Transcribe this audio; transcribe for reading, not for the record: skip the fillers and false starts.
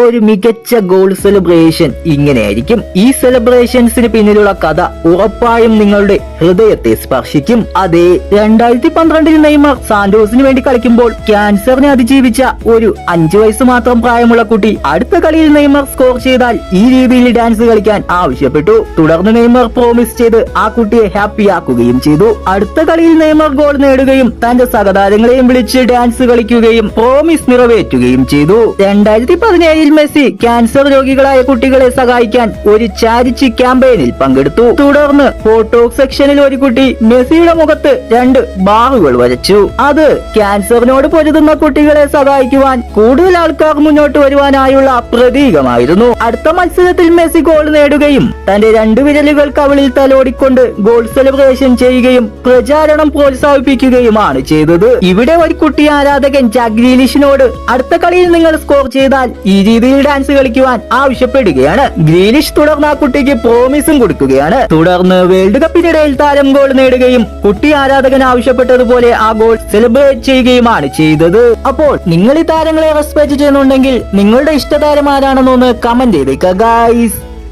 ഒരു മികച്ച goal celebration ഇങ്ങനെയായിരിക്കും. ഈ സെലിബ്രേഷൻസിന് പിന്നിലുള്ള കഥ ഉറപ്പായും നിങ്ങളുടെ ഹൃദയത്തെ സ്പർശിക്കും. അതെ, 2012 നെയ്മർ സാന്റോസിന് വേണ്ടി കളിക്കുമ്പോൾ ക്യാൻസറിനെ അതിജീവിച്ച ഒരു 5 വയസ്സ് മാത്രം പ്രായമുള്ള കുട്ടി അടുത്ത കളിയിൽ നെയ്മർ സ്കോർ ചെയ്താൽ ഈ രീതിയിൽ ഡാൻസ് കളിക്കാൻ ആവശ്യപ്പെട്ടു. തുടർന്ന് നെയ്മർ പ്രോമിസ് ചെയ്ത് ആ കുട്ടിയെ ഹാപ്പിയാക്കുകയും ചെയ്തു. അടുത്ത കളിയിൽ നെയ്മർ ഗോൾ നേടുകയും തന്റെ സഹതാരങ്ങളെയും വിളിച്ച് ഡാൻസ് കളിക്കുകയും പ്രോമിസ് നിറവേറ്റുകയും ചെയ്തു. 2017 മെസ്സി ക്യാൻസർ രോഗികളായ കുട്ടികളെ സഹായിക്കാൻ ഒരു ചാരിറ്റി ക്യാമ്പയിനിൽ പങ്കെടുത്തു. തുടർന്ന് ഫോട്ടോ സെക്ഷനിൽ ഒരു കുട്ടി മെസ്സിയുടെ മുഖത്ത് 2 ബാറുകൾ വരച്ചു. അത് ക്യാൻസറിനോട് പൊരുതുന്ന കുട്ടികളെ സഹായിക്കുവാൻ കൂടുതൽ ആൾക്കാർ മുന്നോട്ട് വരുവാനായുള്ള പ്രതീകമായിരുന്നു. അടുത്ത മത്സരത്തിൽ മെസ്സി ഗോൾ നേടുകയും തന്റെ 2 വിരലുകൾ കവിളിൽ തലോടിക്കൊണ്ട് ഗോൾ സെലിബ്രേഷൻ ചെയ്യുകയും പ്രചാരണം പ്രോത്സാഹിപ്പിക്കുകയുമാണ് ചെയ്തത്. ഇവിടെ ഒരു കുട്ടി ആരാധകൻ ജാക്ക് ഗ്രീലിഷിനോട് അടുത്ത കളിയിൽ നിങ്ങൾ സ്കോർ ചെയ്താൽ ഈ രീതിയിൽ ഡാൻസ് കളിക്കുവാൻ ആവശ്യപ്പെടുകയാണ്. ഗ്രീലിഷ് തുടർന്ന് ആ കുട്ടിക്ക് പ്രോമിസും കൊടുക്കുകയാണ്. തുടർന്ന് വേൾഡ് കപ്പിനിടയിൽ താരം ഗോൾ നേടുകയും കുട്ടി ആരാധകൻ ആവശ്യപ്പെട്ടതുപോലെ ആ ഗോൾ സെലിബ്രേറ്റ് ചെയ്യുകയുമാണ് ചെയ്തത്. അപ്പോൾ നിങ്ങൾ ഈ താരങ്ങളെ റെസ്പെക്ട് ചെയ്യുന്നുണ്ടെങ്കിൽ നിങ്ങളുടെ ഇഷ്ടതാരം ആരാണെന്നൊന്ന് കമന്റ് ചെയ്തേക്കുക ഗൈസ്.